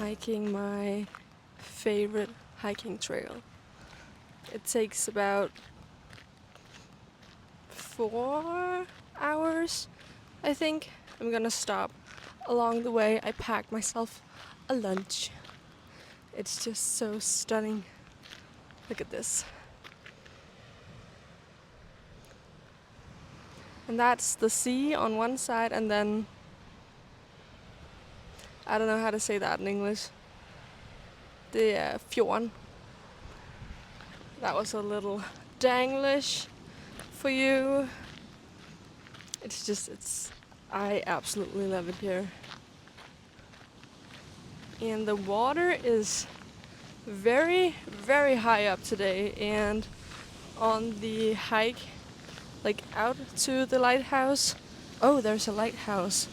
hiking my favorite hiking trail. It takes about 4 hours, I think. I'm gonna stop along the way. I packed myself a lunch. It's just so stunning. Look at this. And that's the sea on one side, and then I don't know how to say that in English. The fjorden. That was a little Danglish for you. I absolutely love it here. And the water is very, very high up today, and on the hike, like out to the lighthouse. Oh, there's a lighthouse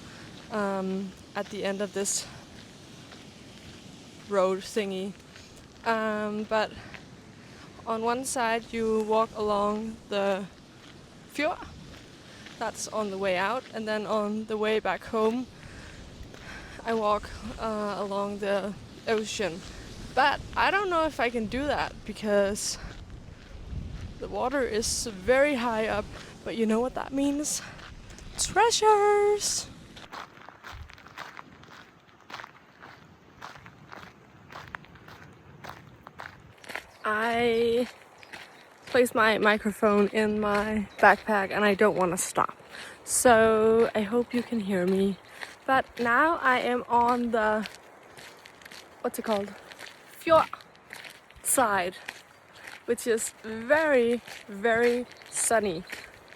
at the end of this road thingy. But on one side you walk along the fjord. That's on the way out, and then on the way back home I walk along the ocean. But I don't know if I can do that because the water is very high up. But you know what that means? Treasures! I placed my microphone in my backpack and I don't want to stop. So I hope you can hear me. But now I am on the, what's it called? Fjord side, which is very, very sunny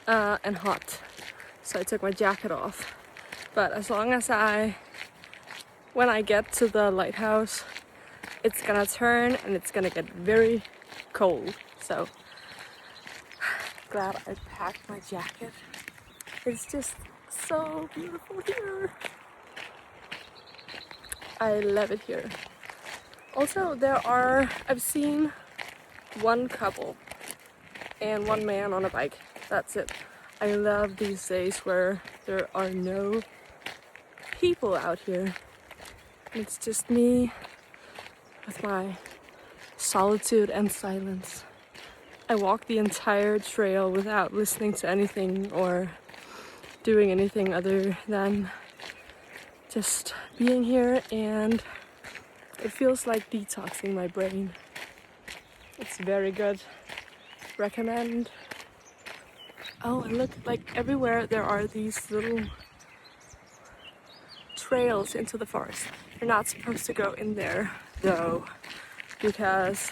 and hot. So I took my jacket off. But as long as when I get to the lighthouse, it's gonna turn and it's gonna get very cold. So glad I packed my jacket. It's just so beautiful here. I love it here. Also, I've seen one couple and one man on a bike. That's it. I love these days where there are no people out here. It's just me with my solitude and silence. I walked the entire trail without listening to anything or doing anything other than just being here, and it feels like detoxing my brain. It's very good. Recommend. Oh, and look, like everywhere there are these little trails into the forest. You're not supposed to go in there though, because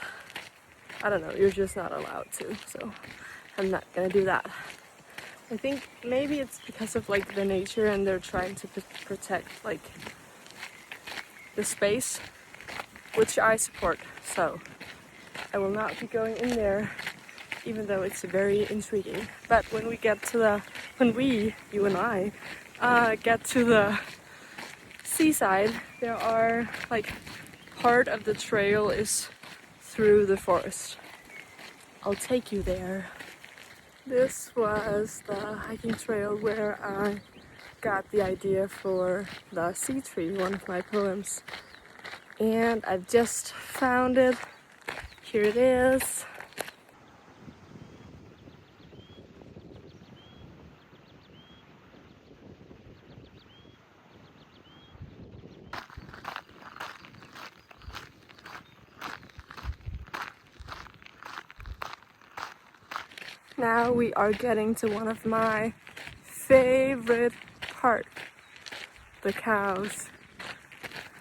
I don't know, you're just not allowed to, so I'm not gonna do that. I think maybe it's because of like the nature and they're trying to protect like the space, which I support, so I will not be going in there, even though it's very intriguing. But when you and I, get to the seaside, there are like part of the trail is through the forest. I'll take you there. This was the hiking trail where I got the idea for the sea tree, one of my poems. And I've just found it. Here it is. Now we are getting to one of my favorite parts, the cows.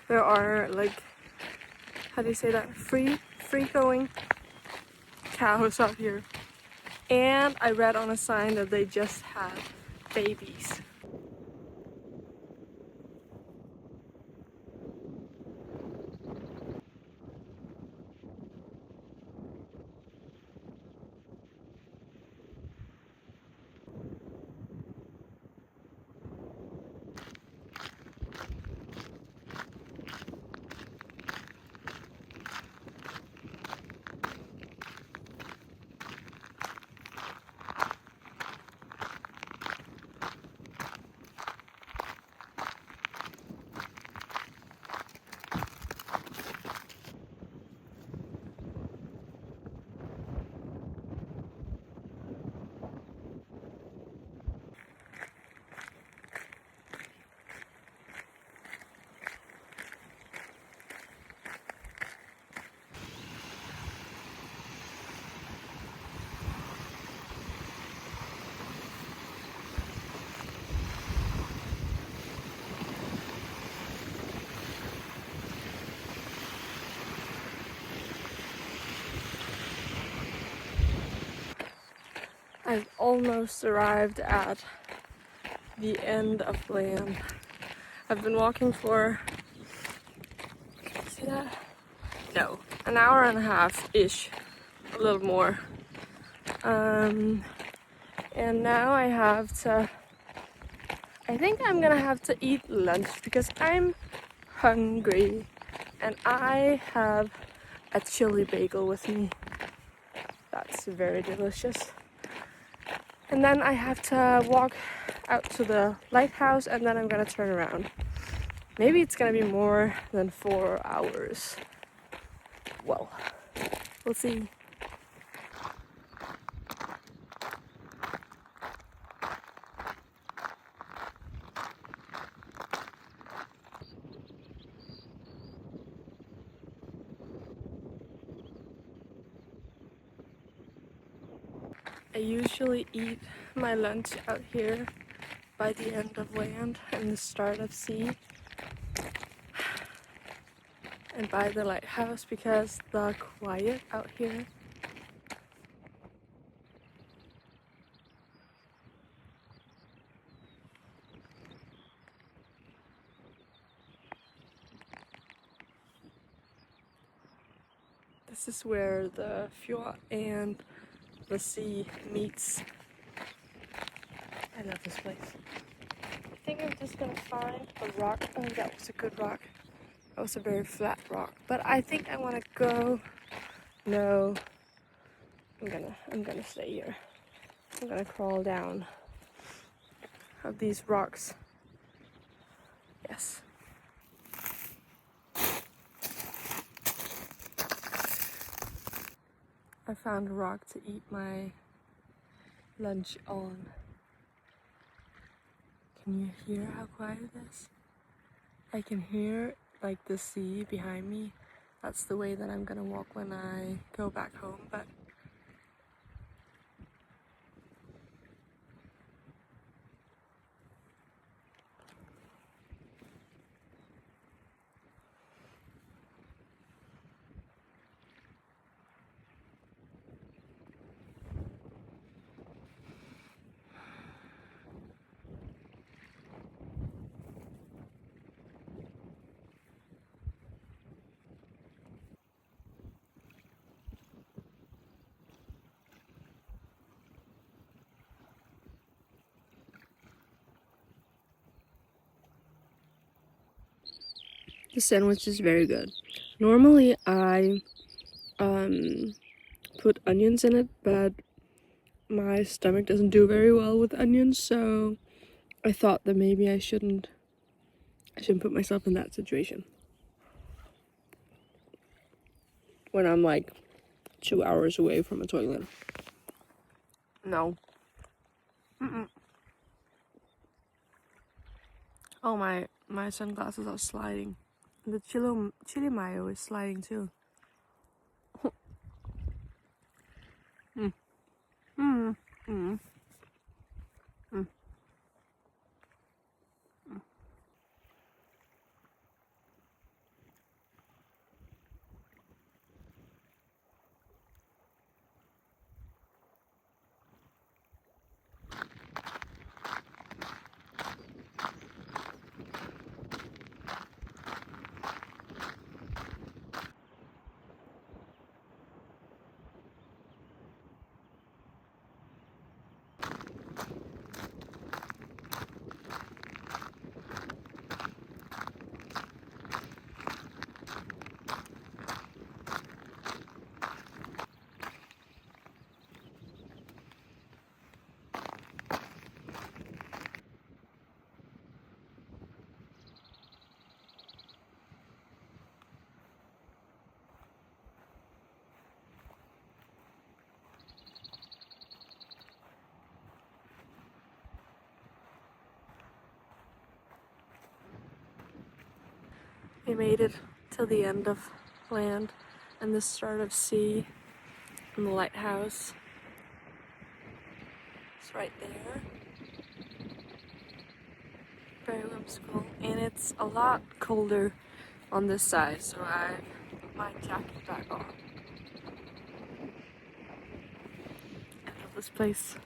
There are like, how do you say that? Free going cows out here. And I read on a sign that they just had babies. I've almost arrived at the end of land. I've been walking for, see that? No, an hour and a half-ish, a little more. And now I think I'm gonna have to eat lunch because I'm hungry and I have a chili bagel with me. That's very delicious. And then I have to walk out to the lighthouse and then I'm gonna turn around. Maybe it's gonna be more than 4 hours. Well, we'll see. I usually eat my lunch out here by the end of land and the start of sea, and by the lighthouse because the quiet out here. This is where the fjord and the sea meets. I love this place. I think I'm just gonna find a rock. Oh, that was a good rock. That was a very flat rock. But I think I wanna go. No. I'm gonna stay here. I'm gonna crawl down of these rocks. Yes. I found a rock to eat my lunch on. Can you hear how quiet it is? I can hear like the sea behind me. That's the way that I'm gonna walk when I go back home, but the sandwich is very good. Normally I put onions in it, but my stomach doesn't do very well with onions, so I thought that maybe I shouldn't put myself in that situation when I'm like 2 hours away from a toilet. No. Mm-mm. Oh, my sunglasses are sliding. The chili mayo is sliding too. mm. Mm. Mm. Mm. We made it to the end of land and the start of sea and the lighthouse. It's right there. Very whimsical. And it's a lot colder on this side, so I put my jacket back on. I love this place.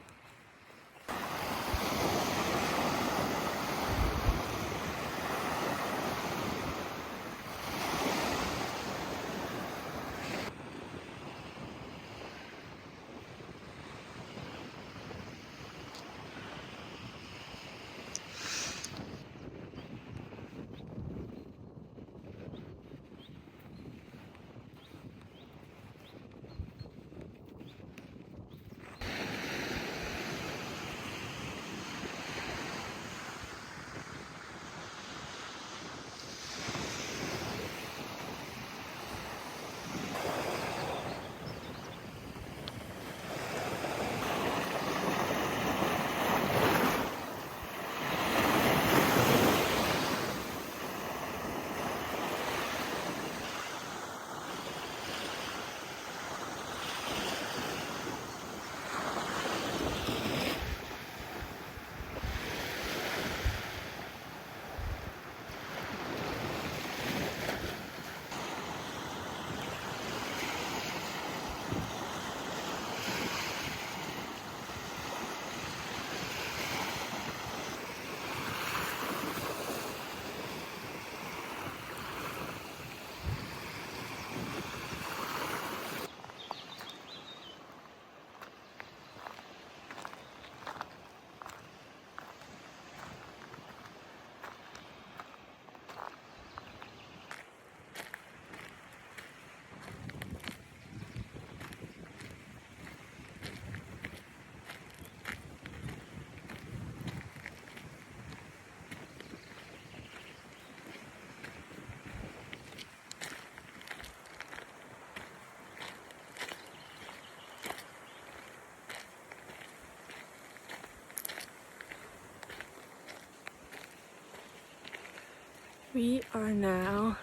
We are now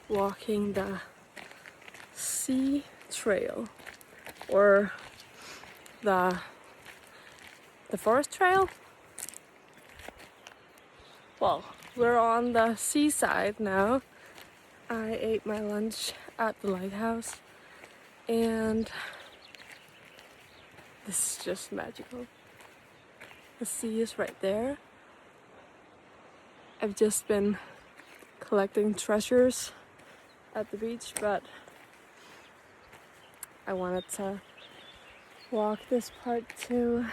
walking the sea trail, or the forest trail. Well, we're on the seaside now. I ate my lunch at the lighthouse and this is just magical. The sea is right there. I've just been collecting treasures at the beach, but I wanted to walk this part too.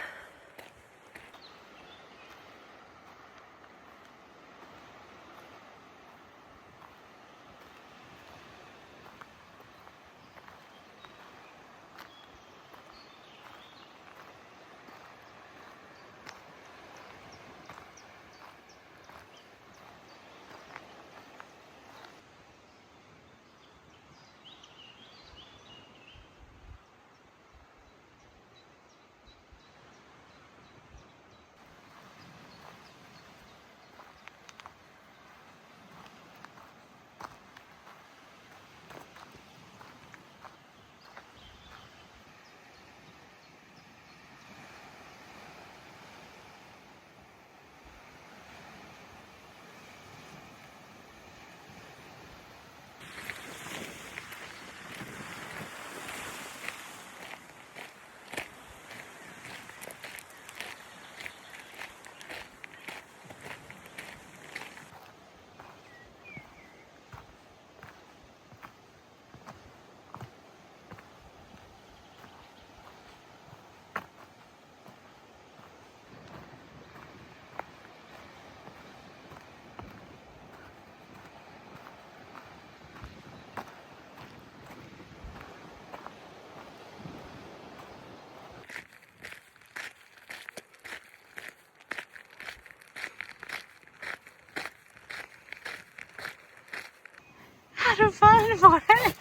Har du fön på dig?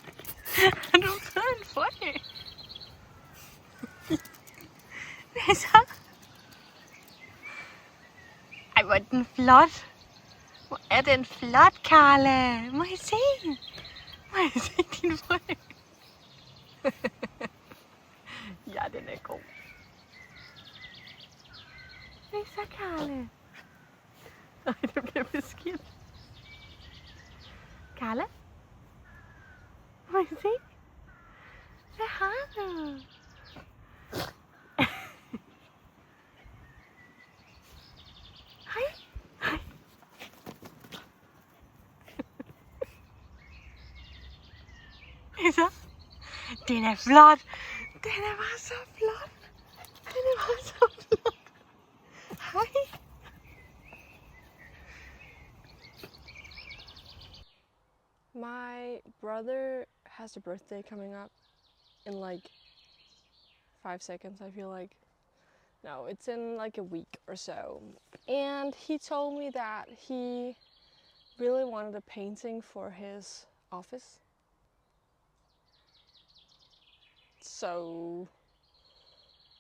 Har du fön på dig? Det er så... Ej, hvor er den flot. Hvor er den flot, Karla. Må jeg se? Må jeg se din frø? Ja, den er god. Det er så, Karla. Ej, du bliver beskidt. Karla? Må jeg se? Hvad har du? Så. Den er flot. Den er bare så flot. Den er bare så flot. Hej. My brother has a birthday coming up in like 5 seconds, I feel like. No, it's in like a week or so. And he told me that he really wanted a painting for his office. So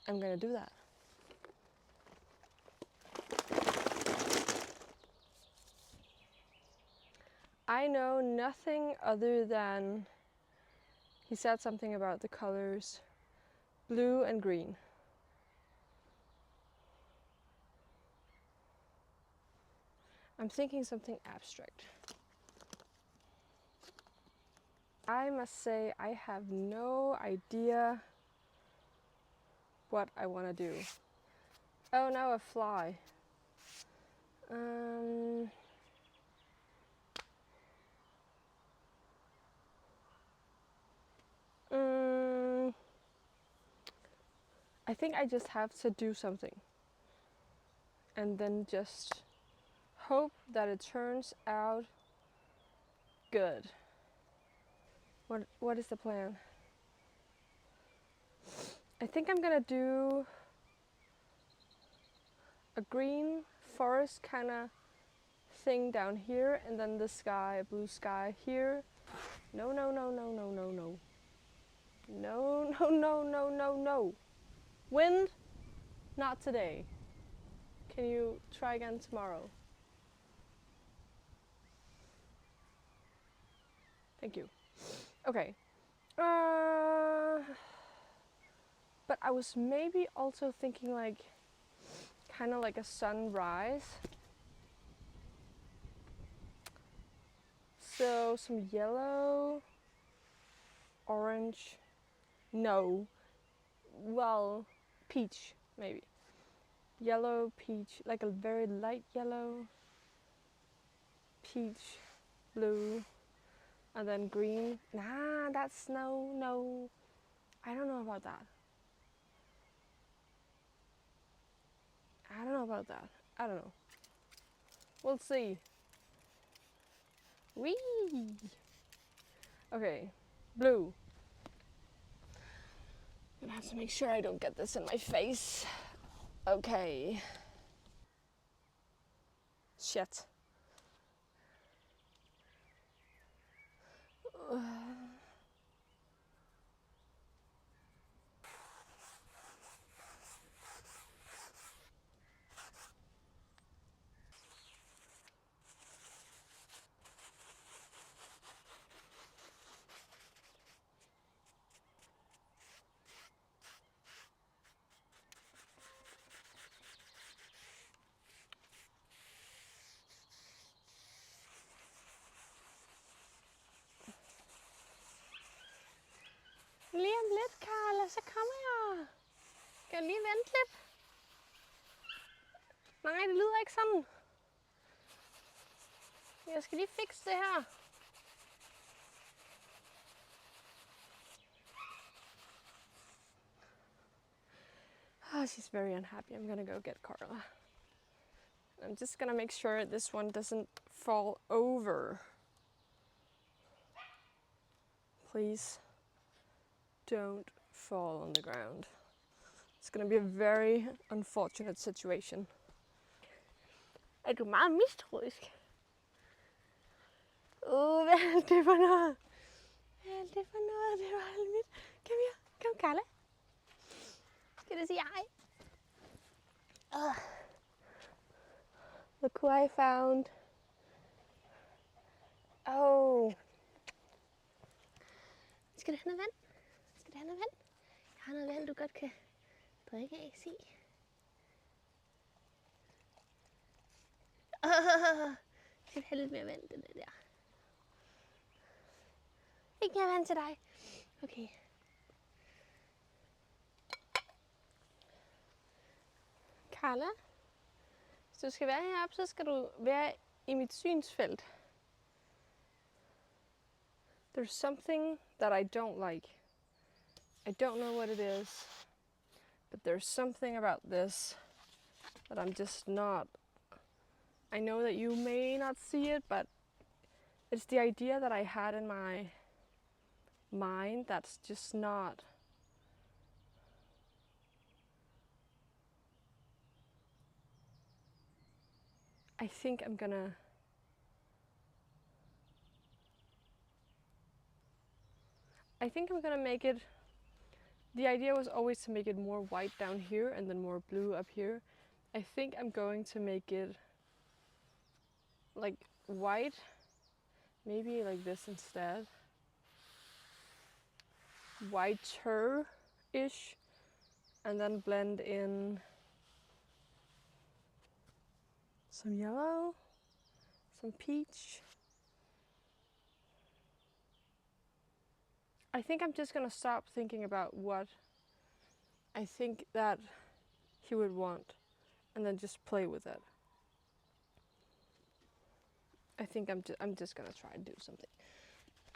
I'm gonna do that. I know nothing other than he said something about the colors blue and green. I'm thinking something abstract. I must say I have no idea what I want to do. Oh, now a fly. I think I just have to do something and then just hope that it turns out good. What is the plan? I think I'm gonna do a green forest kind of thing down here, and then the sky, a blue sky here. No, no, no, no, no, no, no. No, no, no, no, no, no. Wind, not today. Can you try again tomorrow? Thank you. Okay. But I was maybe also thinking like, kind of like a sunrise. So some yellow, orange, no, well, peach maybe. Yellow, peach, like a very light yellow, peach, blue, and then green. Nah, that's no. I don't know about that. I don't know. We'll see. Whee! Okay, blue. I'm gonna have to make sure I don't get this in my face. Okay. Shit. Lige om lidt, Karla, så kommer jeg. Skal jeg lige vente lidt? Nej, det lyder ikke sådan. Jeg skal lige fikse det her. Oh, she's very unhappy. I'm gonna go get Karla. I'm just gonna make sure this one doesn't fall over. Please don't fall on the ground. It's gonna be a very unfortunate situation. Er du meget mistroisk? Hvad er det for noget? Hvad er det for noget? Det var alt mit. Kom her. Kom, Karla. Skal du sige hej? Look who I found. Oh. Skal du have noget vand? Skal du have noget vand? Jeg har noget vand, du godt kan drikke af. Se. Skal du have lidt mere vand, det der? Ikke mere vand til dig. Okay. Karla, hvis du skal være heroppe, så skal du være i mit synsfelt. There's something that I don't like. I don't know what it is, but there's something about this that I'm just not. I know that you may not see it, but it's the idea that I had in my mind that's just not. I think I'm gonna. Make it. The idea was always to make it more white down here and then more blue up here. I think I'm going to make it like white, maybe like this instead. Whiter-ish, and then blend in some yellow, some peach. I think I'm just gonna stop thinking about what I think that he would want and then just play with it. I think I'm just gonna try and do something.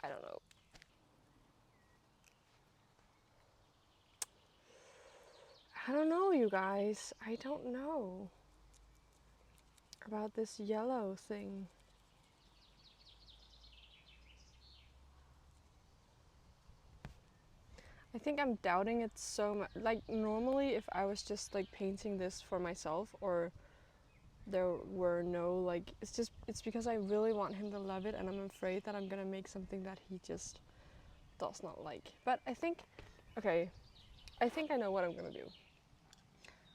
I don't know. I don't know, you guys. I don't know about this yellow thing. I think I'm doubting it so much. Like normally if I was just like painting this for myself, or there were no like, it's because I really want him to love it, and I'm afraid that I'm gonna make something that he just does not like. But I think I know what I'm gonna do.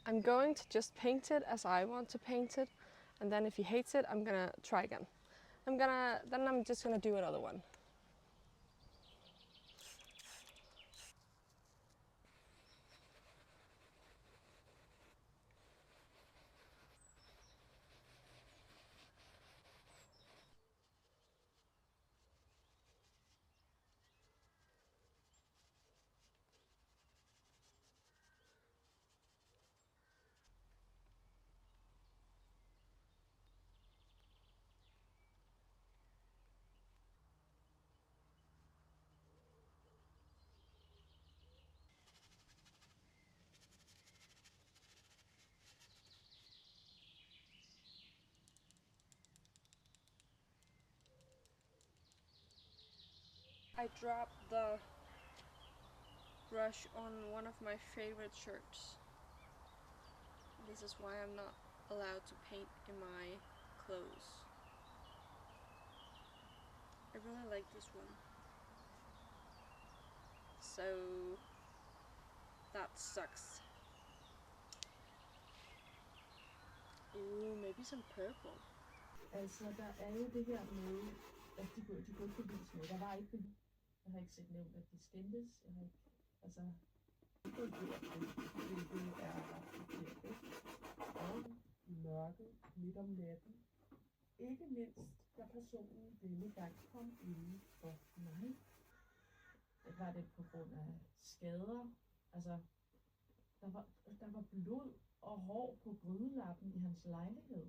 I'm going to just paint it as I want to paint it, and then if he hates it, I'm gonna try again. I'm just gonna do another one. I dropped the brush on one of my favorite shirts. This is why I'm not allowed to paint in my clothes. I really like this one. So that sucks. Ooh, maybe some purple. Altså, der er jo det her med, at de kunne ikke bevise noget. Der var ikke bevis. Jeg har ikke set nævnt, at de skændtes. Jeg har ikke, altså, det er og i mørket, midt om natten. Ikke mindst, da personen denne gang kom inden for mig. Var det på grund af skader. Altså, der var blod og hår på grydelappen i hans lejlighed.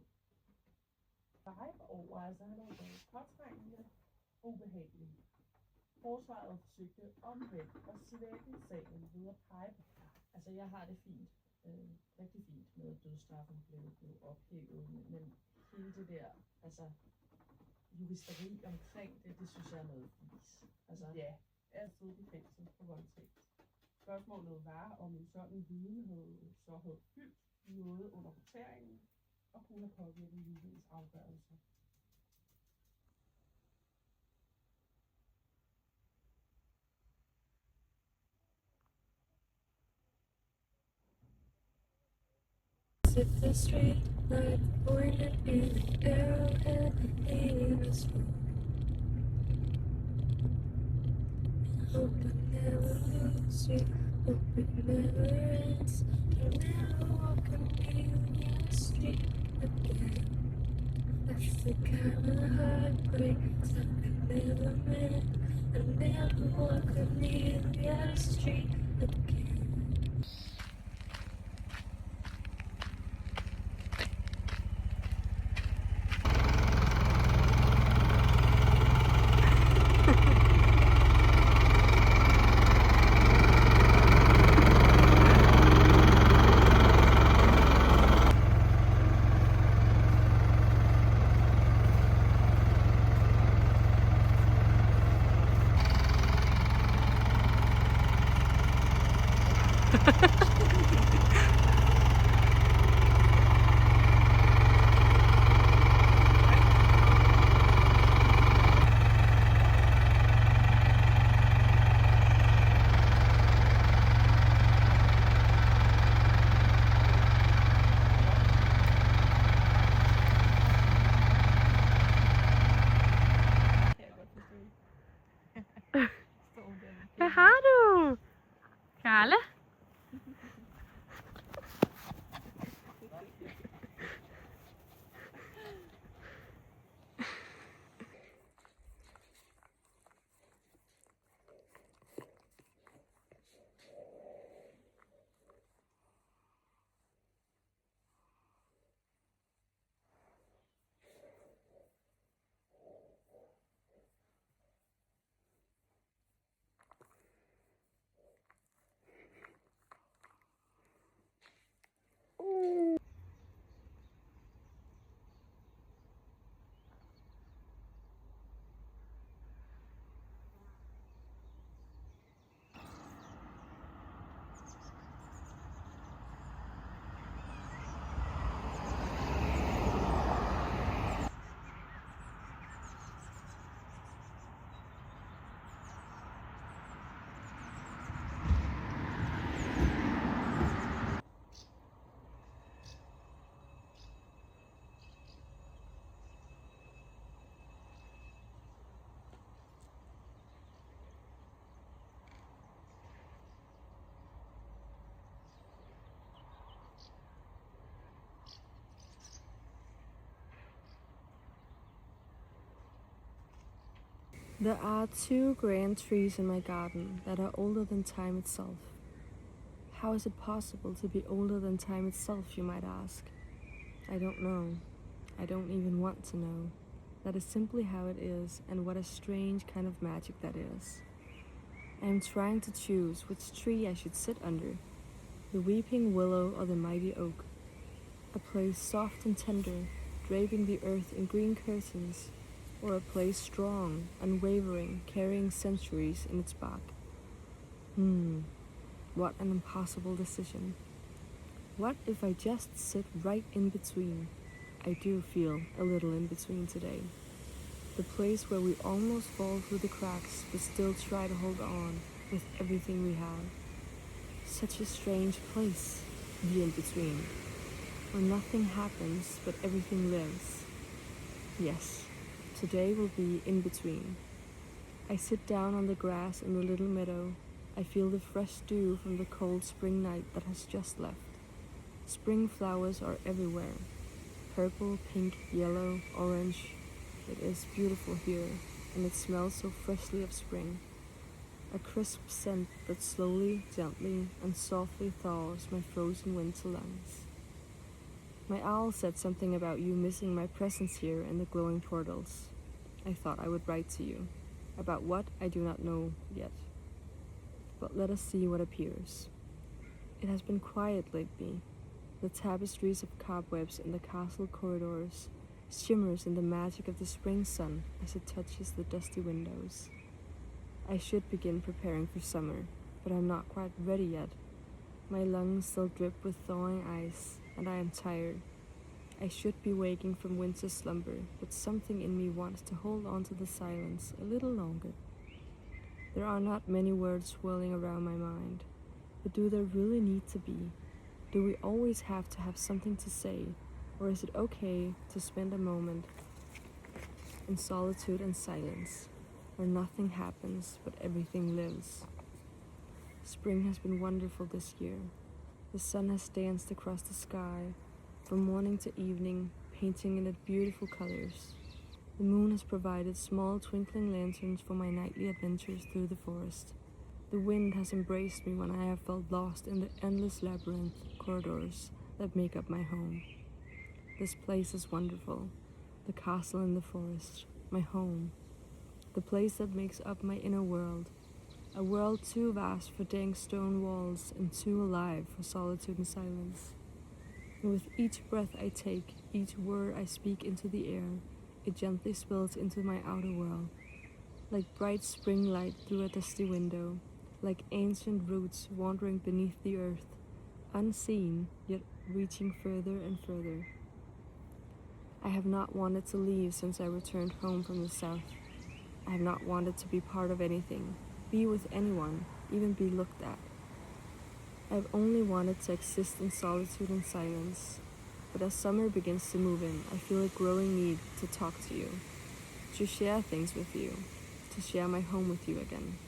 Vibe over, altså han har været påtrængende ubehagelig. Forsvaret forsøgte omvendt at svække sagen ved at pege på. Altså jeg har det fint, rigtig fint med at dødsstraffen blev ophævet, men hele det der, altså juristeri omkring det synes jeg er noget fis. Altså ja, jeg sidder i fængsel for voldtægt. Spørgsmålet var, om en sådan viden havde fyldt noget under voteringen og kunne have påvirket juryens afgørelse. Sip the street light pointed in the arrowhead in a swoop. Hope I never lose you, hope it never ends. You'll never walk on the street again. That's the kind of heartbreak that could never mend. I'll never walk on the street again. Hvad har du? Karla? There are 2 grand trees in my garden that are older than time itself. How is it possible to be older than time itself, you might ask? I don't know. I don't even want to know. That is simply how it is, and what a strange kind of magic that is. I am trying to choose which tree I should sit under, the weeping willow or the mighty oak. A place soft and tender, draping the earth in green curtains, or a place strong, unwavering, carrying centuries in its back. What an impossible decision. What if I just sit right in between? I do feel a little in between today. The place where we almost fall through the cracks, but still try to hold on with everything we have. Such a strange place, the in-between, where nothing happens, but everything lives. Yes, today will be in between. I sit down on the grass in the little meadow. I feel the fresh dew from the cold spring night that has just left. Spring flowers are everywhere. Purple, pink, yellow, orange. It is beautiful here, and it smells so freshly of spring. A crisp scent that slowly, gently, and softly thaws my frozen winter lungs. My owl said something about you missing my presence here in the glowing portals. I thought I would write to you. About what, I do not know yet. But let us see what appears. It has been quiet lately. The tapestries of cobwebs in the castle corridors shimmers in the magic of the spring sun as it touches the dusty windows. I should begin preparing for summer, but I'm not quite ready yet. My lungs still drip with thawing ice, and I am tired. I should be waking from winter slumber, but something in me wants to hold on to the silence a little longer. There are not many words swirling around my mind, but do there really need to be? Do we always have to have something to say, or is it okay to spend a moment in solitude and silence, where nothing happens but everything lives? Spring has been wonderful this year. The sun has danced across the sky, from morning to evening, painting in it beautiful colors. The moon has provided small twinkling lanterns for my nightly adventures through the forest. The wind has embraced me when I have felt lost in the endless labyrinth corridors that make up my home. This place is wonderful. The castle in the forest, my home. The place that makes up my inner world. A world too vast for dank stone walls and too alive for solitude and silence. And with each breath I take, each word I speak into the air, it gently spills into my outer world. Like bright spring light through a dusty window, like ancient roots wandering beneath the earth, unseen, yet reaching further and further. I have not wanted to leave since I returned home from the south. I have not wanted to be part of anything, be with anyone, even be looked at. I have only wanted to exist in solitude and silence. But as summer begins to move in, I feel a growing need to talk to you, to share things with you, to share my home with you again.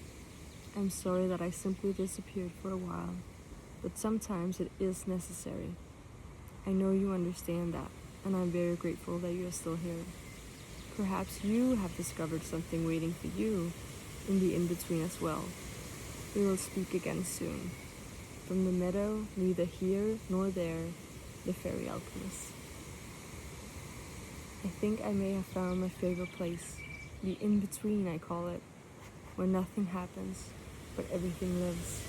I'm sorry that I simply disappeared for a while, but sometimes it is necessary. I know you understand that, and I'm very grateful that you are still here. Perhaps you have discovered something waiting for you in the in-between as well. We will speak again soon. From the meadow, neither here nor there, the fairy alchemist. I think I may have found my favorite place, the in-between I call it, where nothing happens, but everything lives.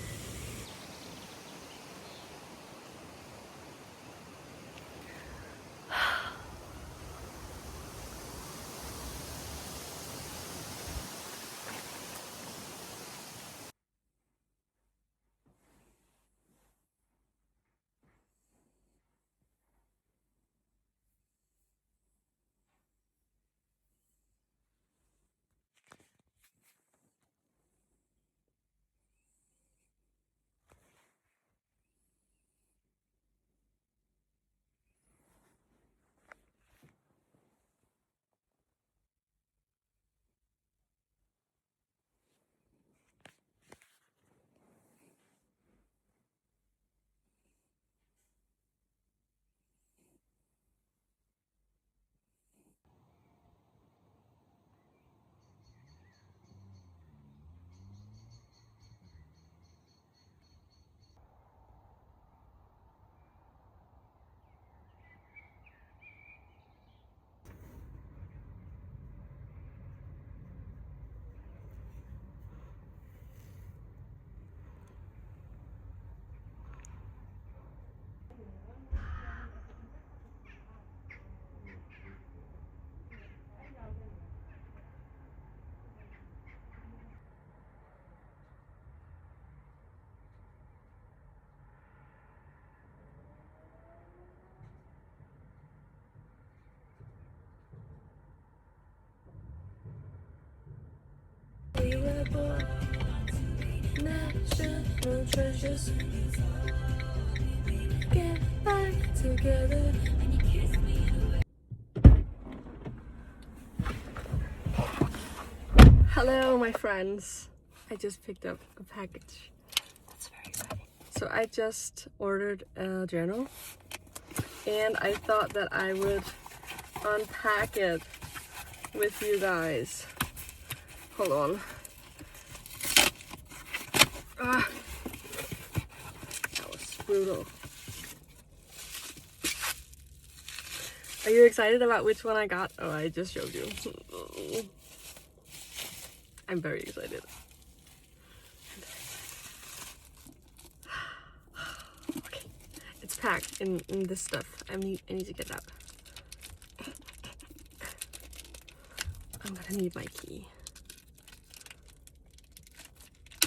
We were born national treasures. Get back together. Hello, my friends. I just picked up a package. That's very exciting. So I just ordered a journal, and I thought that I would unpack it with you guys. Hold on. Ah, that was brutal. Are you excited about which one I got? Oh, I just showed you. I'm very excited. Okay, it's packed in this stuff. I need to get that. I'm gonna need my key.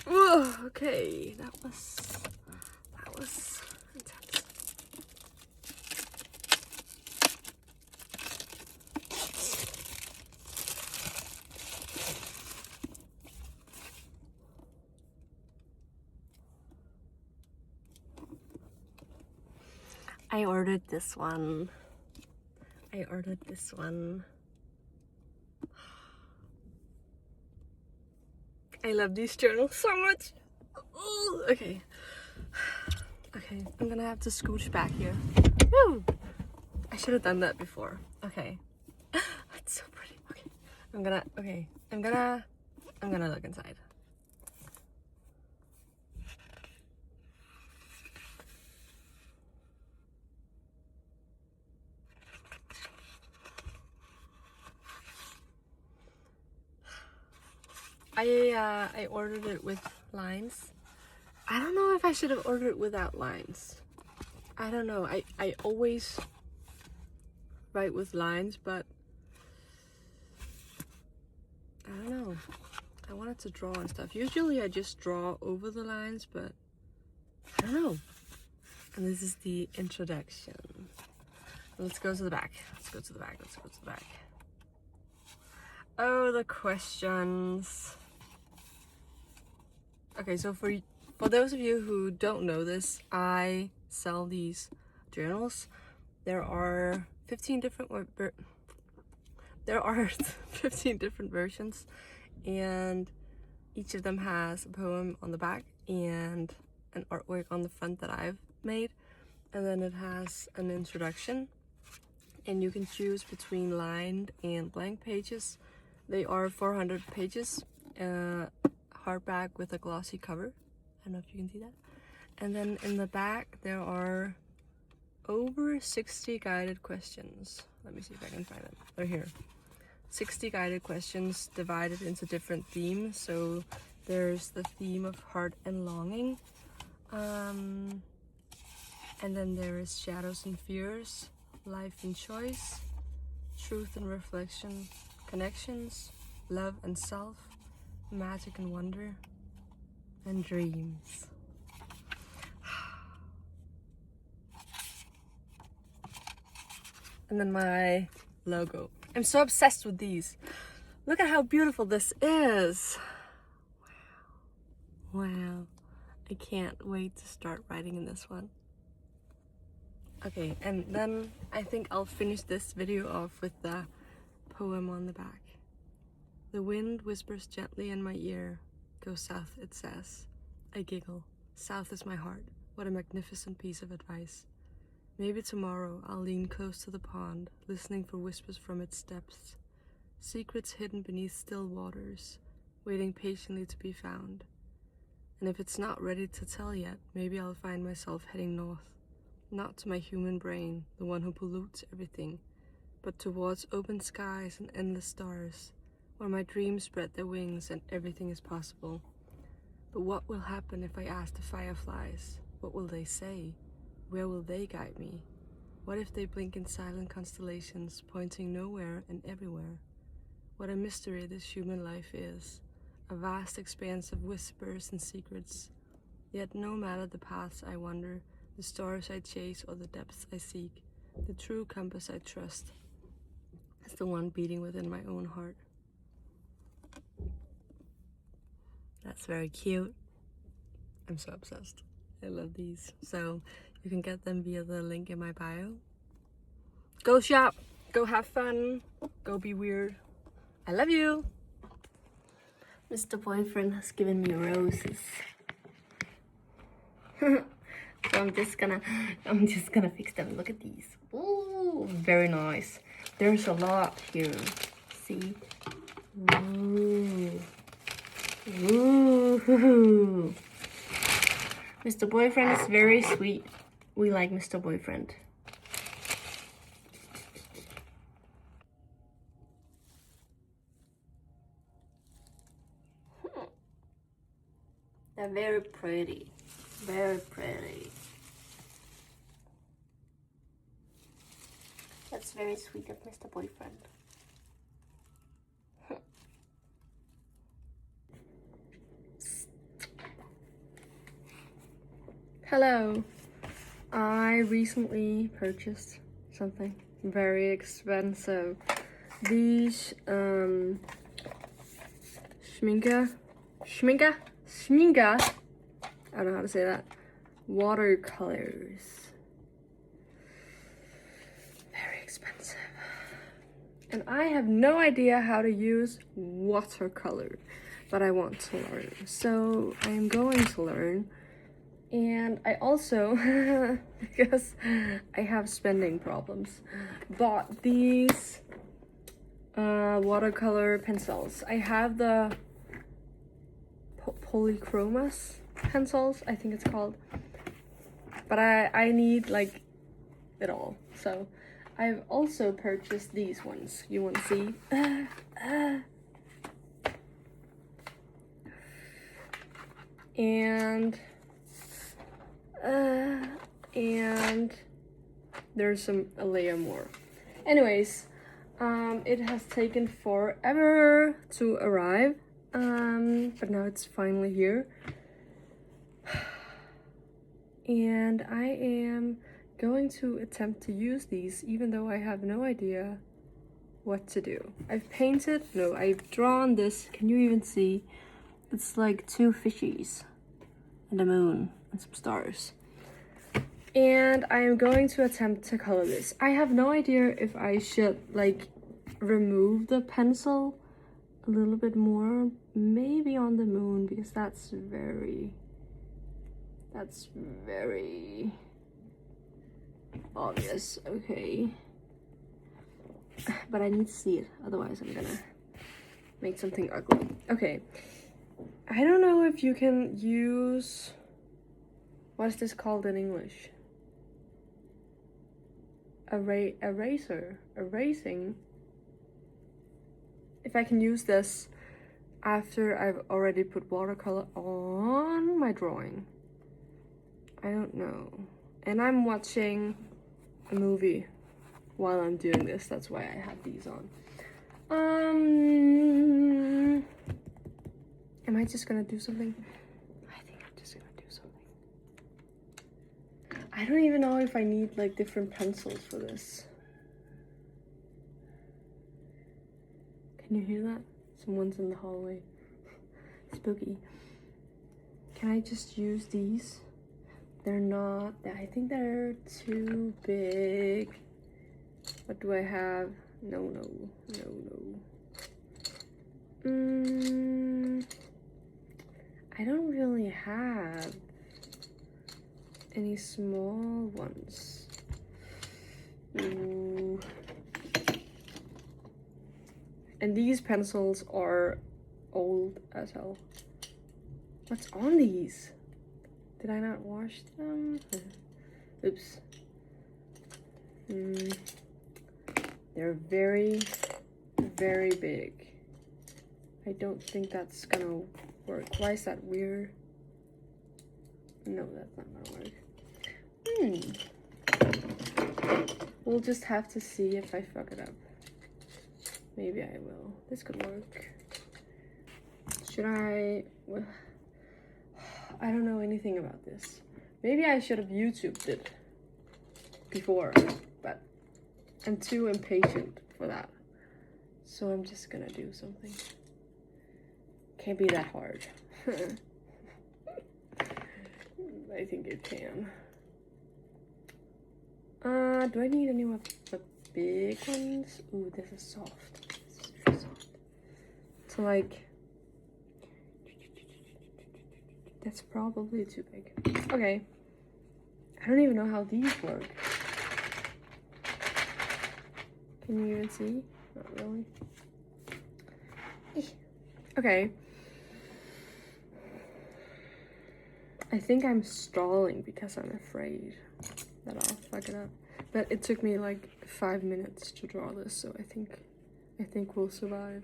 Whoa, okay, that was intense. I ordered this one. I love these journals so much. Ooh, okay. Okay, I'm gonna have to scooch back here. Woo! I should have done that before. Okay. It's so pretty. Okay. I'm gonna look inside. I ordered it with lines. I don't know if I should have ordered it without lines. I don't know. I always write with lines, but I don't know. I wanted to draw and stuff. Usually I just draw over the lines, but I don't know. And this is the introduction. Let's go to the back. Let's go to the back. Let's go to the back. Oh, the questions. Okay, so for those of you who don't know this, I sell these journals. There are 15 different 15 different versions, and each of them has a poem on the back and an artwork on the front that I've made, and then it has an introduction, and you can choose between lined and blank pages. They are 400 pages, hardback with a glossy cover. I don't know if you can see that. And then in the back there are over 60 guided questions. Let me see if I can find them. They're here. 60 guided questions divided into different themes. So there's the theme of heart and longing. And then there is shadows and fears, life and choice, truth and reflection, connections, love and self, magic and wonder, and dreams. And then my logo. I'm so obsessed with these. Look at how beautiful this is. Wow. Wow. I can't wait to start writing in this one. Okay, and then I think I'll finish this video off with the poem on the back. The wind whispers gently in my ear. Go south, it says. I giggle. South is my heart. What a magnificent piece of advice. Maybe tomorrow I'll lean close to the pond, listening for whispers from its depths. Secrets hidden beneath still waters, waiting patiently to be found. And if it's not ready to tell yet, maybe I'll find myself heading north. Not to my human brain, the one who pollutes everything, but towards open skies and endless stars, where my dreams spread their wings and everything is possible. But what will happen if I ask the fireflies? What will they say? Where will they guide me? What if they blink in silent constellations, pointing nowhere and everywhere? What a mystery this human life is, a vast expanse of whispers and secrets. Yet no matter the paths I wander, the stars I chase or the depths I seek, the true compass I trust is the one beating within my own heart. That's very cute. I'm so obsessed. I love these. So you can get them via the link in my bio. Go shop, go have fun, go be weird. I love you. Mr. Boyfriend has given me roses. So I'm just gonna fix them. Look at these. Ooh, very nice. There's a lot here. See? Ooh. Ooh. Mr. Boyfriend is very sweet. We like Mr. Boyfriend. They're very pretty. Very pretty. That's very sweet of Mr. Boyfriend. Hello. I recently purchased something very expensive. These schminka. I don't know how to say that. Watercolors. Very expensive. And I have no idea how to use watercolor, but I want to learn. So I am going to learn. And I also, because I have spending problems, bought these watercolor pencils. I have the polychromas pencils, I think it's called, but I need like it all. So I've also purchased these ones. You want to see? And there's a layer more. Anyways, it has taken forever to arrive. But now it's finally here. And I am going to attempt to use these even though I have no idea what to do. I've drawn this. Can you even see? It's like 2 fishies and a moon and some stars. And I am going to attempt to color this. I have no idea if I should like remove the pencil a little bit more, maybe on the moon, because that's very obvious. Okay, but I need to see it, otherwise I'm gonna make something ugly. Okay, I don't know if you can use, what's this called in English? Erasing. If I can use this after I've already put watercolor on my drawing. I don't know. And I'm watching a movie while I'm doing this. That's why I have these on. Am I just gonna do something? I think I'm just gonna do something. I don't even know if I need like different pencils for this. Can you hear that? Someone's in the hallway. Spooky. Can I just use these? They're not, I think they're too big. What do I have? No. I don't really have any small ones. Ooh. And these pencils are old as hell. What's on these? Did I not wash them? Oops. They're very, very big. I don't think that's gonna work. Why is that weird? No, that's not gonna work. We'll just have to see if I fuck it up. Maybe I will. This could work. Should I? Well, I don't know anything about this. Maybe I should have YouTubed it before, but I'm too impatient for that. So I'm just gonna do something. Can't be that hard. I think it can. Do I need any of the big ones? Ooh, this is soft. This is very soft. So like, that's probably too big. Okay. I don't even know how these work. Can you even see? Not really. Okay. I think I'm stalling because I'm afraid that I'll fuck it up. But it took me like 5 minutes to draw this, so I think we'll survive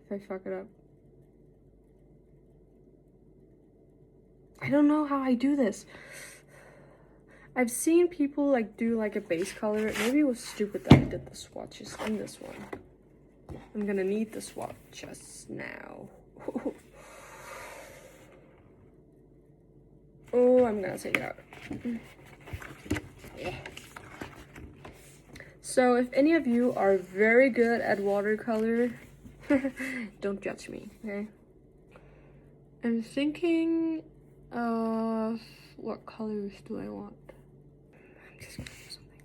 if I fuck it up. I don't know how I do this. I've seen people like do like a base color. Maybe it was stupid that I did the swatches in this one. I'm gonna need the swatches now. Oh, I'm gonna take it out. Yeah. So if any of you are very good at watercolor, don't judge me, okay? I'm thinking of what colors do I want? I'm just gonna do something.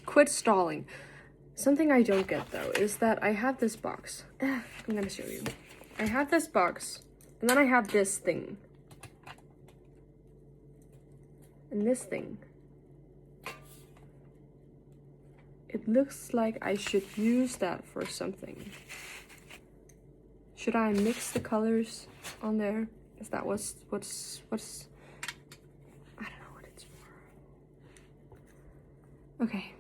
Quit stalling. Something I don't get though is that I have this box. I'm gonna show you. I have this box, and then I have this thing. And this thing. It looks like I should use that for something. Should I mix the colors on there? Is that what's I don't know what it's for. Okay.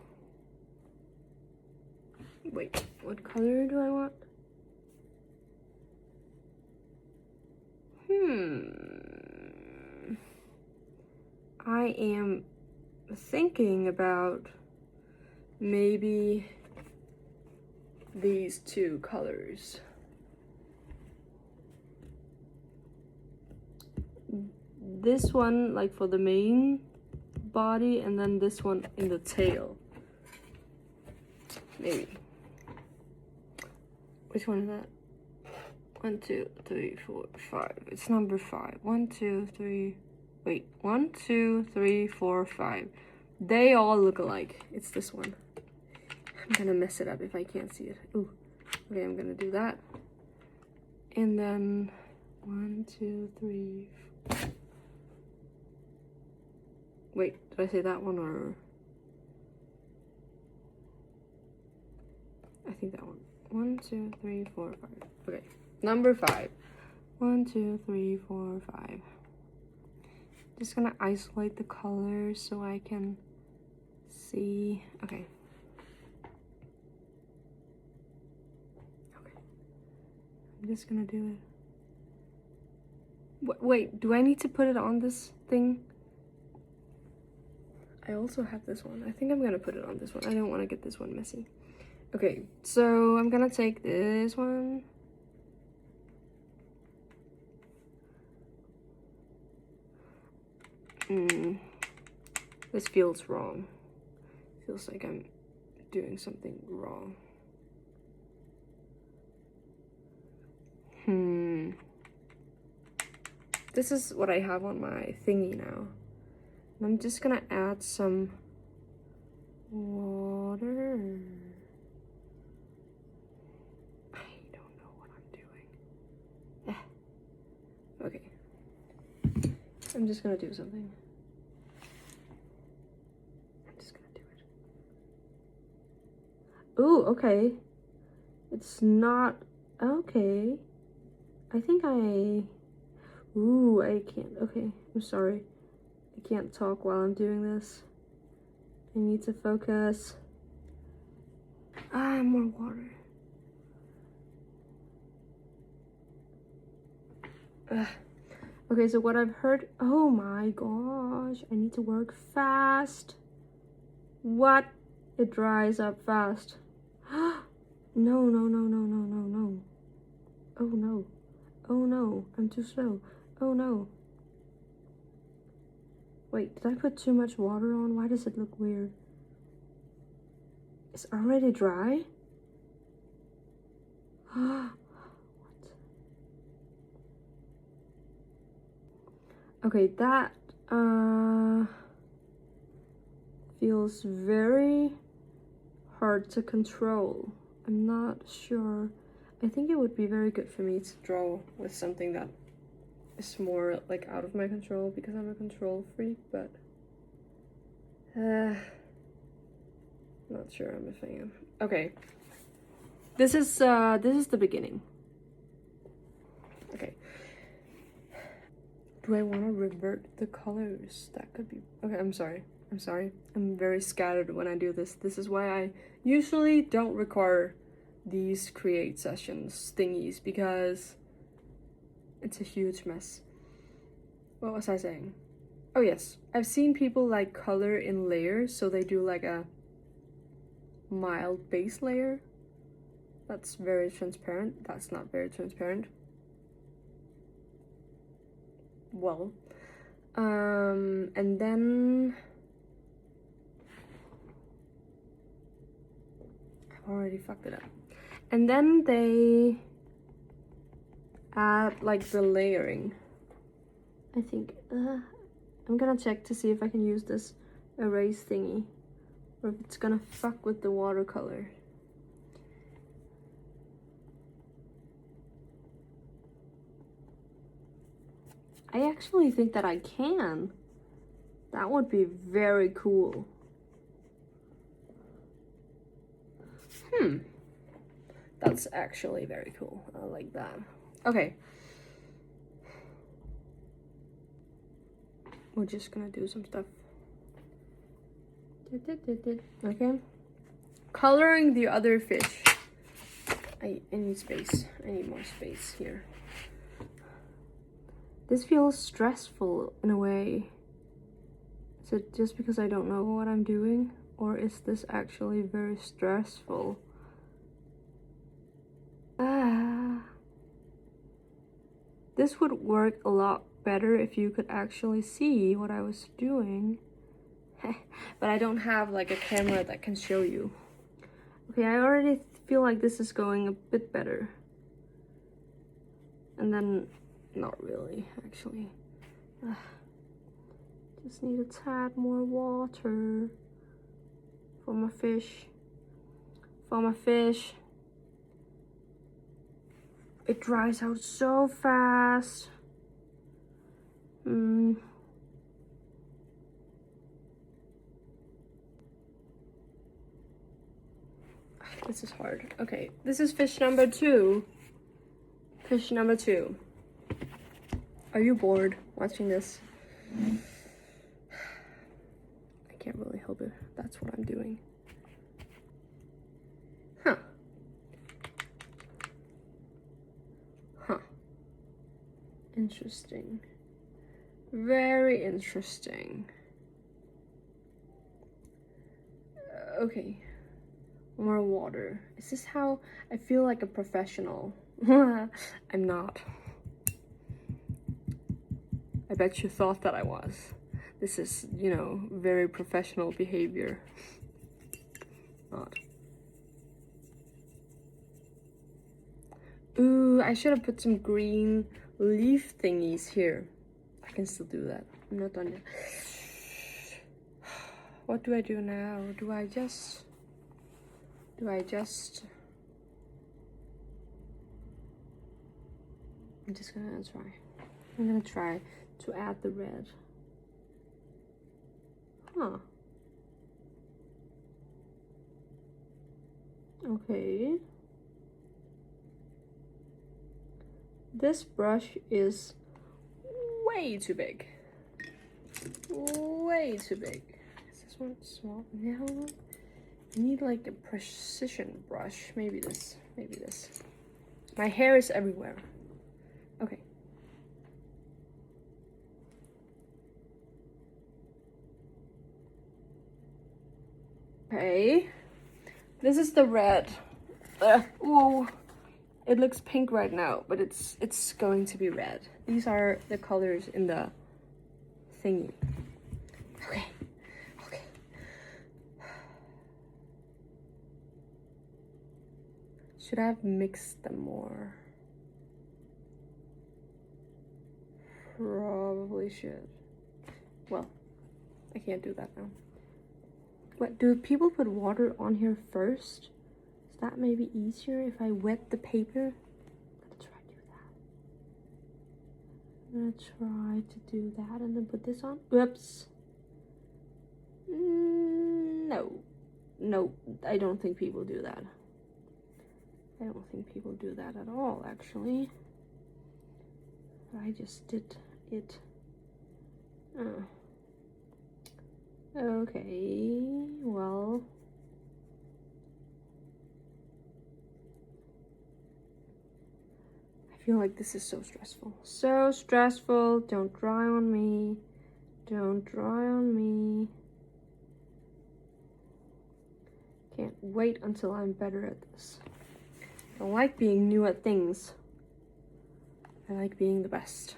Wait, what color do I want? I am thinking about maybe these two colors. this one like for the main body, and then this one in the tail. Maybe. Which one is that? 1, 2, 3, 4, 5. It's number 5. 1, 2, 3. Wait. 1, 2, 3, 4, 5. They all look alike. It's this one. I'm gonna mess it up if I can't see it. Ooh. Okay, I'm gonna do that. And then 1, 2, 3. Wait, did I say that one or? I think that one. 1, 2, 3, 4, 5. Okay, number 5. 1, 2, 3, 4, 5. Just gonna isolate the colors so I can see. Okay. Okay. I'm just gonna do it. Wait, do I need to put it on this thing? I also have this one. I think I'm gonna put it on this one. I don't want to get this one messy. Okay, so I'm gonna take this one. This feels wrong. Feels like I'm doing something wrong. This is what I have on my thingy now. And I'm just gonna add some water. I don't know what I'm doing. Okay. I'm just gonna do something. I'm just gonna do it. Ooh, okay. It's not okay. I think ooh, I can't. Okay, I'm sorry. I can't talk while I'm doing this. I need to focus. More water. Okay, so what I've heard. Oh my gosh, I need to work fast. What? It dries up fast. No, no, no, no, no, no, no. Oh no. Oh no, I'm too slow. Oh no. Wait, did I put too much water on? Why does it look weird? It's already dry? What? Okay, that feels very hard to control. I'm not sure. I think it would be very good for me to draw with something that is more like out of my control because I'm a control freak, but not sure I'm a fan. Okay. This is the beginning. Okay. Do I want to revert the colors? That could be okay. I'm sorry. I'm very scattered when I do this. This is why I usually don't record these create sessions thingies because it's a huge mess. What was I saying? Oh yes, I've seen people like color in layers, so they do like a mild base layer. That's very transparent. That's not very transparent. Well, and then I've already fucked it up. And then they add like the layering. I think I'm gonna check to see if I can use this erase thingy or if it's gonna fuck with the watercolor. I actually think that I can. That would be very cool. That's actually very cool. I like that. Okay. We're just gonna do some stuff. Okay. Coloring the other fish. I need space. I need more space here. This feels stressful in a way. Is it just because I don't know what I'm doing? Or is this actually very stressful? This would work a lot better if you could actually see what I was doing. But I don't have like a camera that can show you. Okay, I already feel like this is going a bit better. And then, not really, actually. Just need a tad more water for my fish. For my fish. It dries out so fast. This is hard. Okay, this is fish number 2. Fish number 2. Are you bored watching this? I can't really help it. That's what I'm doing. Huh. Interesting. Very interesting. Okay. More water. Is this how I feel like a professional? I'm not. I bet you thought that I was. This is, you know, very professional behavior. Not. Ooh, I should have put some green leaf thingies here. I can still do that. I'm not done yet. What do I do now? Do I just I'm just gonna try. I'm gonna try to add the red. Huh. Okay. This brush is way too big. Way too big. Is this one small? No. I need like a precision brush. Maybe this. Maybe this. My hair is everywhere. Okay. Okay. This is the red. Ooh. It looks pink right now, but it's going to be red. These are the colors in the thingy. Okay. Okay. Should I have mixed them more? Probably should. Well, I can't do that now. What, do people put water on here first? Is that maybe easier if I wet the paper? I'm gonna try to do that and then put this on. Whoops. No. No, I don't think people do that. I don't think people do that at all, actually. I just did it. Okay, well. I feel like this is so stressful. So stressful. Don't dry on me. Don't dry on me. Can't wait until I'm better at this. I don't like being new at things. I like being the best.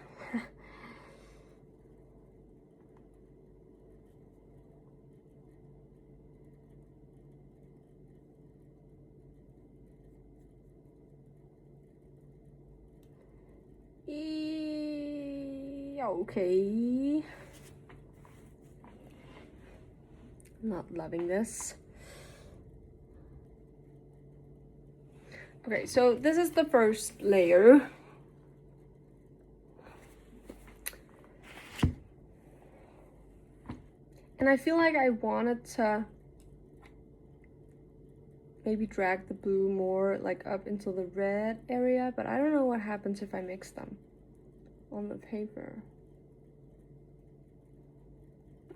Okay. Not loving this. Okay, so this is the first layer. And I feel like I wanted to maybe drag the blue more like up into the red area, but I don't know what happens if I mix them on the paper.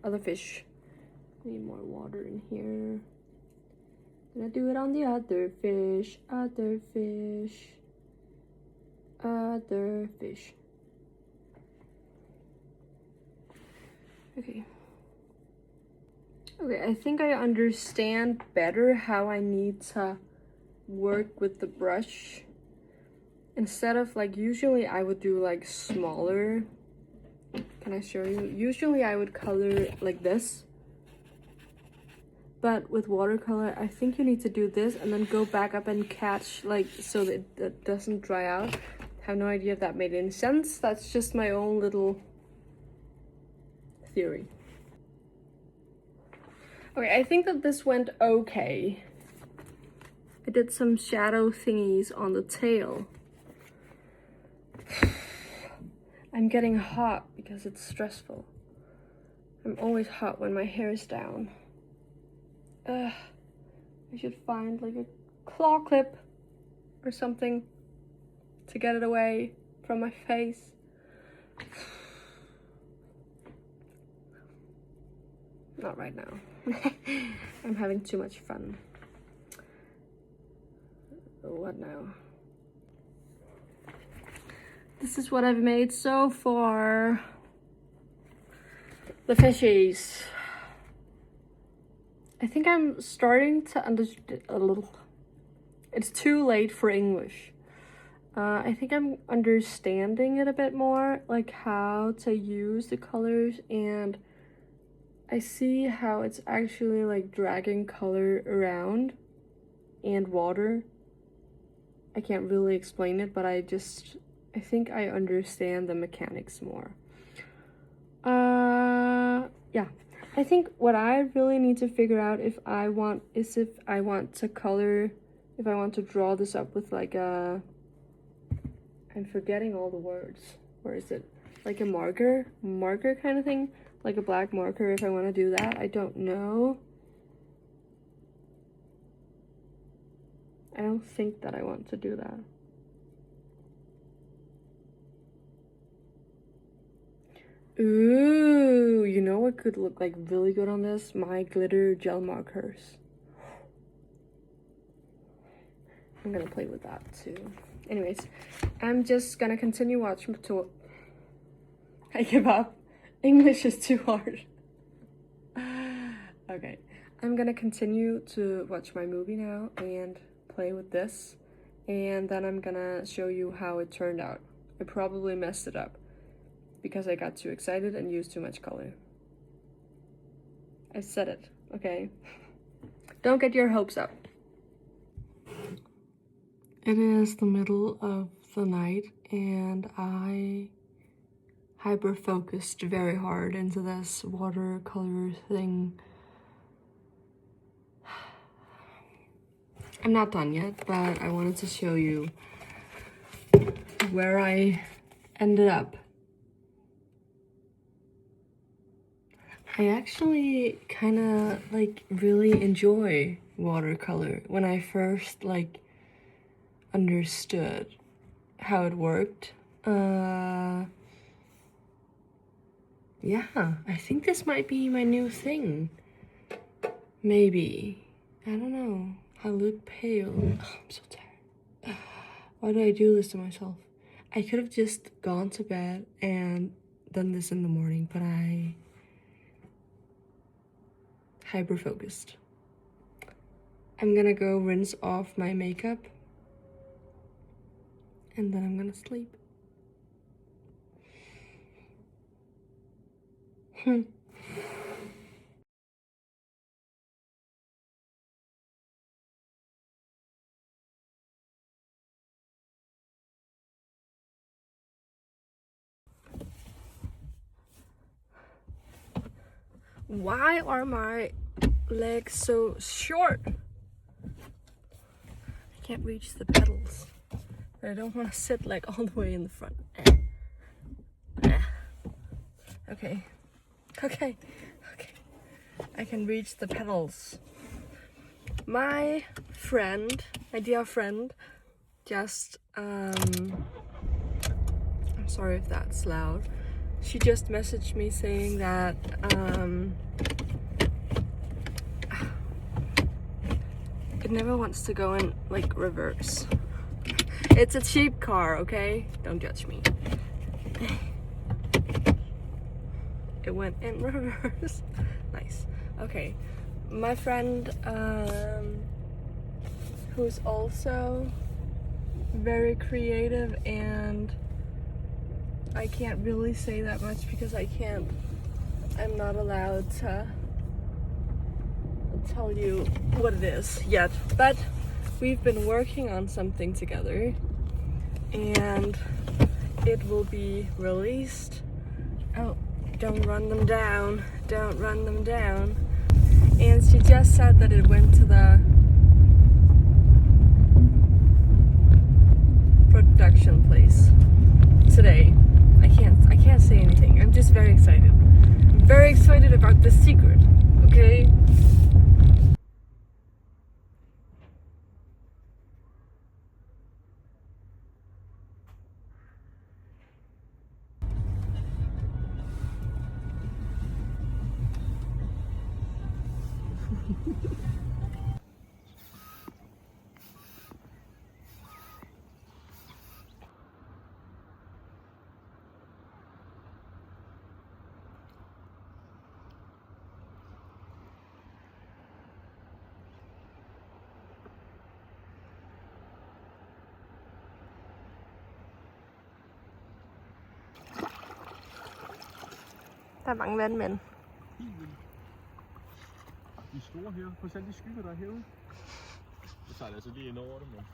Other fish. Need more water in here. Gonna do it on the other fish. Other fish. Other fish. Okay. Okay, I think I understand better how I need to work with the brush. Instead of like, usually I would do like smaller Can I show you? Usually I would color like this, but with watercolor I think you need to do this and then go back up and catch, like, so that it doesn't dry out. I have no idea if that made any sense. That's just my own little theory. Okay, I think that this went okay. I did some shadow thingies on the tail. I'm getting hot because it's stressful. I'm always hot when my hair is down. I should find like a claw clip or something to get it away from my face. Not right now. I'm having too much fun. What now? This is what I've made so far. The fishies. I think I'm starting to understand a little. It's too late for English. I think I'm understanding it a bit more, like how to use the colors, and I see how it's actually like dragging color around and water. I can't really explain it, but I think I understand the mechanics more. Yeah. I think what I really need to figure out if I want to color, if I want to draw this up with like a, I'm forgetting all the words. Where is it? Like a marker kind of thing? Like a black marker, if I want to do that. I don't know. I don't think that I want to do that. Ooh, you know what could look like really good on this? My glitter gel markers. I'm gonna play with that too. Anyways, I'm just gonna continue watching to. I give up. English is too hard. Okay, I'm gonna continue to watch my movie now and play with this, and then I'm gonna show you how it turned out. I probably messed it up because I got too excited and used too much color. I said it, okay? Don't get your hopes up. It is the middle of the night and I hyper-focused very hard into this watercolor thing. I'm not done yet, but I wanted to show you where I ended up. I actually kind of like really enjoy watercolor. When I first like understood how it worked, yeah, I think this might be my new thing. Maybe. I don't know. I look pale. Oh, I'm so tired. Why do I do this to myself? I could have just gone to bed and done this in the morning, but I hyper-focused. I'm gonna go rinse off my makeup and then I'm gonna sleep. Why are my legs so short? I can't reach the pedals. I don't want to sit like all the way in the front. Okay. I can reach the pedals. My dear friend, just I'm sorry if that's loud. She just messaged me saying that it never wants to go in like reverse. It's a cheap car, okay? Don't judge me. It went in reverse. Nice. Okay. My friend, who's also very creative and I can't really say that much because I'm not allowed to tell you what it is yet. But we've been working on something together and it will be released. Oh, don't run them down. Don't run them down. And she just said that it went to the production place today. I can't say anything. I'm just very excited. I'm very excited about the secret, okay? Der er mange landmænd. De store her. Prøv at se de skygger, der er herude. Det sejler altså lige ind over det, men...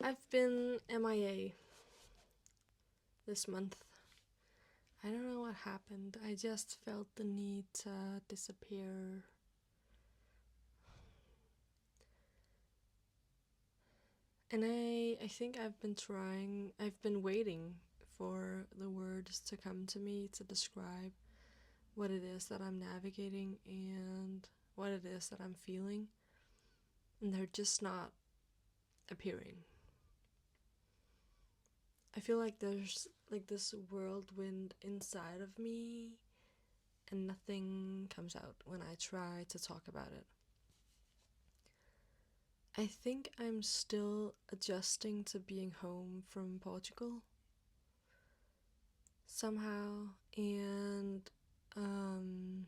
I've been MIA this month. I don't know what happened. I just felt the need to disappear. And I think I've been waiting for the words to come to me to describe what it is that I'm navigating and what it is that I'm feeling. And they're just not appearing. I feel like there's like this whirlwind inside of me and nothing comes out when I try to talk about it. I think I'm still adjusting to being home from Portugal somehow, and I'm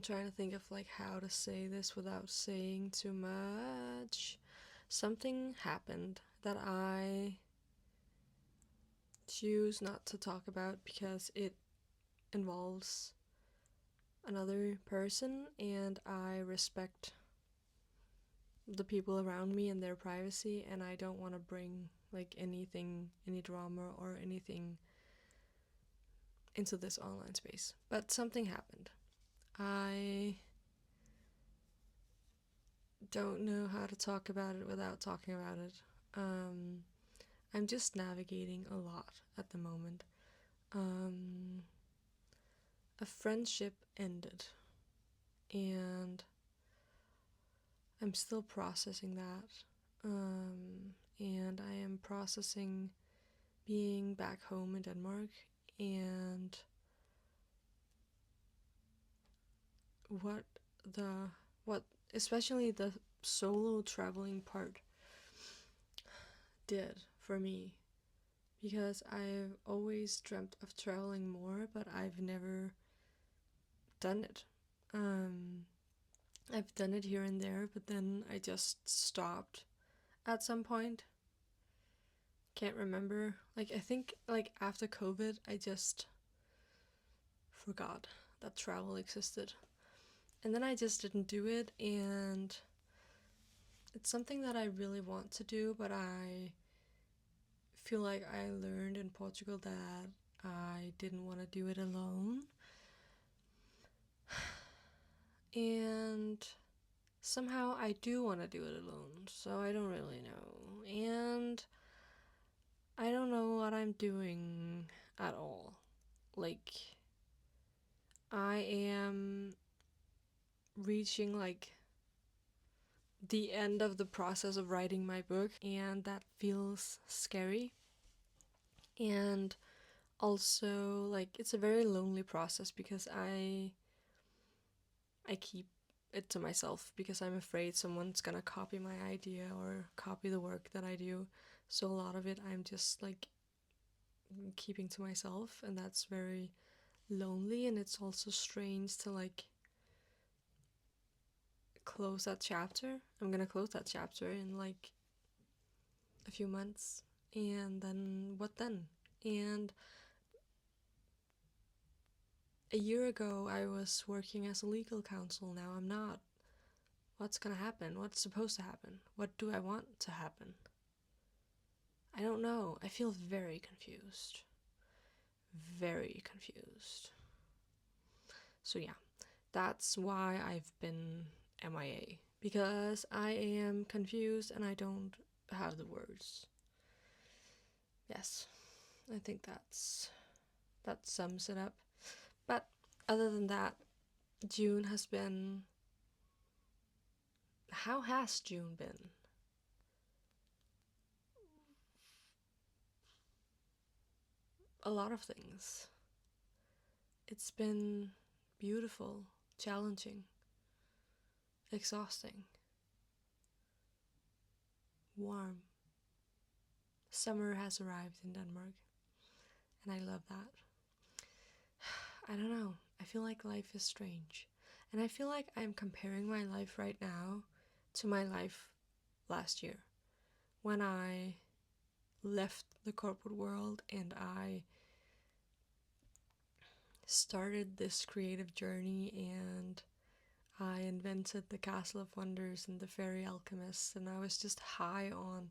trying to think of like how to say this without saying too much. Something happened that I choose not to talk about because it involves another person, and I respect the people around me and their privacy, and I don't want to bring like any drama or anything into this online space. But something happened. I don't know how to talk about it without talking about it. I'm just navigating a lot at the moment. A friendship ended, and I'm still processing that. And I am processing being back home in Denmark and what especially the solo traveling part did for me, because I've always dreamt of traveling more, but I've never done it. I've done it here and there, but then I just stopped at some point. Can't remember. I think after COVID, I just forgot that travel existed. And then I just didn't do it, and it's something that I really want to do, but I feel like I learned in Portugal that I didn't want to do it alone. And somehow I do want to do it alone, so I don't really know. And I don't know what I'm doing at all. I am reaching the end of the process of writing my book, and that feels scary. And also it's a very lonely process, because I keep it to myself, because I'm afraid someone's gonna copy my idea or copy the work that I do. So a lot of it I'm just keeping to myself, and that's very lonely. And it's also strange to close that chapter. I'm gonna close that chapter in a few months, and then what then? And a year ago I was working as a legal counsel, now I'm not. What's gonna happen? What's supposed to happen? What do I want to happen? I don't know. I feel very confused. Very confused. So yeah, that's why I've been MIA. Because I am confused and I don't have the words. Yes, I think that sums it up. But other than that, June has been... How has June been? A lot of things. It's been beautiful, challenging, exhausting, warm. Summer has arrived in Denmark, and I love that. I don't know. I feel like life is strange. And I feel like I'm comparing my life right now to my life last year, when I left the corporate world and I started this creative journey, and I invented the Castle of Wonders and the Fairy Alchemist, and I was just high on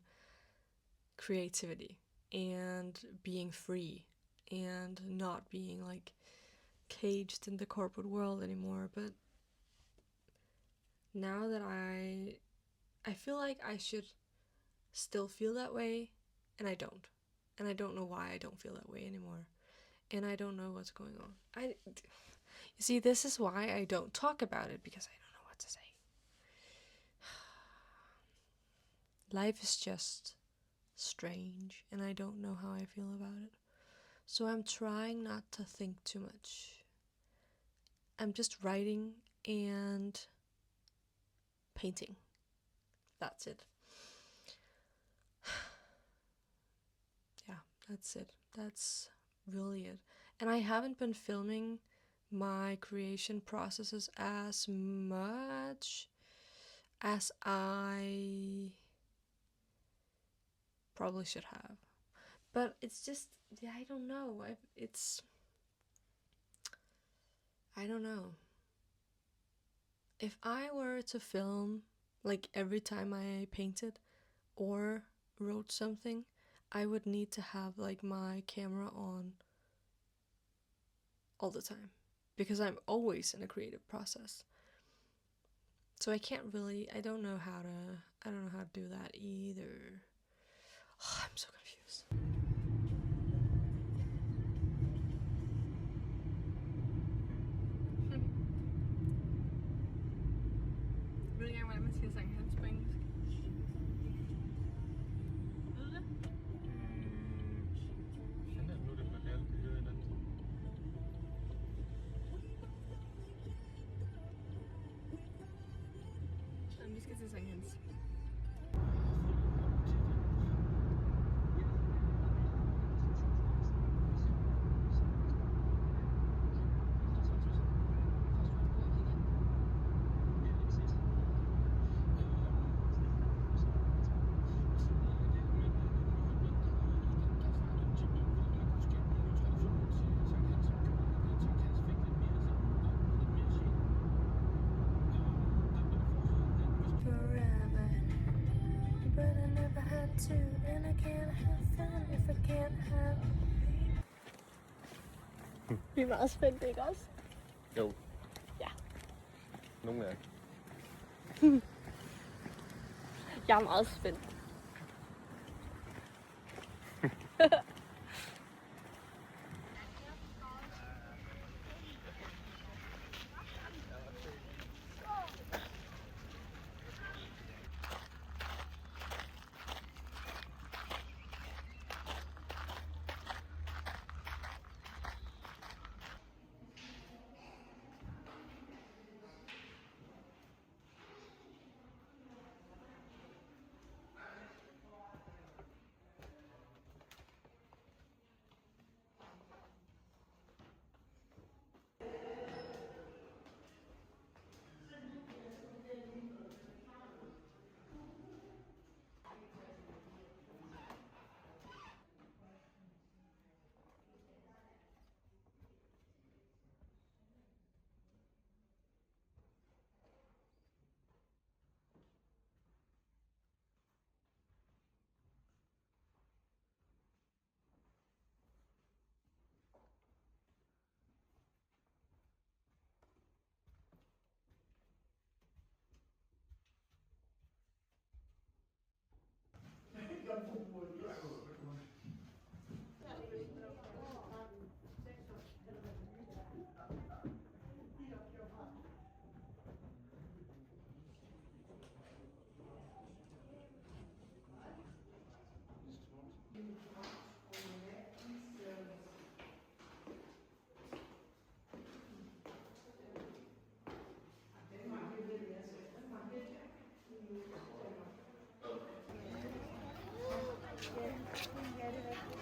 creativity and being free and not being caged in the corporate world anymore. But now that I feel like I should still feel that way, and I don't. And I don't know why I don't feel that way anymore. And I don't know what's going on. You see, this is why I don't talk about it, because I don't know what to say. Life is just strange, and I don't know how I feel about it. So I'm trying not to think too much. I'm just writing and painting. That's it. Yeah, that's it. That's really it. And I haven't been filming my creation processes as much as I probably should have. But it's just, I don't know. I don't know. If I were to film every time I painted or wrote something, I would need to have my camera on all the time, because I'm always in a creative process. So I don't know how to do that either. Oh, I'm so confused. Ved du ikke, hvordan man siger Sankt Hans på engelsk? Ved du det? Kender nu det, man gerne kan høre en anden. men vi skal til Sankt Hans. And I can't have fun if I can't have. Vi er meget spændte, ikke også? Jo. Ja. Nogle af Jeg er meget spændt.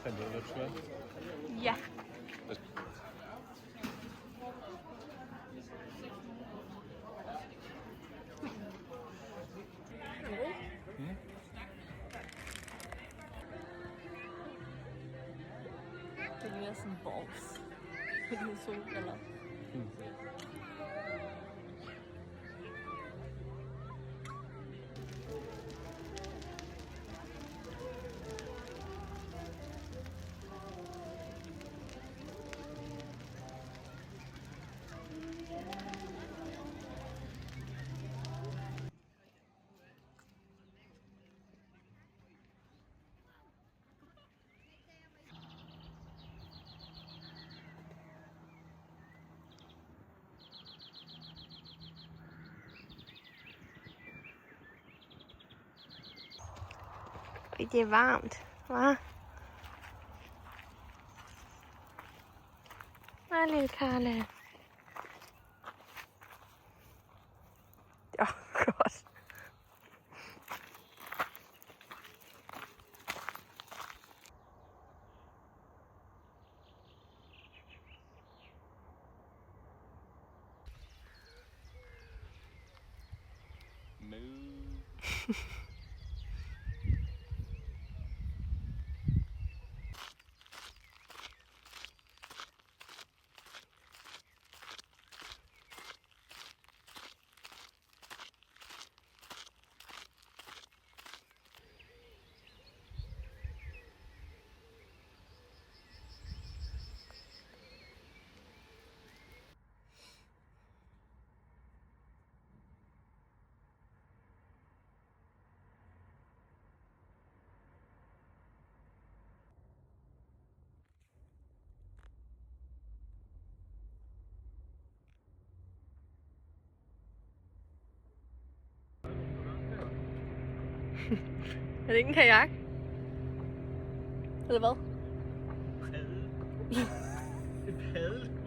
Fandt du det svært? Ja. Det ligner sådan en balls. Det er solbriller. Det er varmt, hva'? Hva' lille Karla? Godt. Er det ikke en kajak? Eller hvad? Padel.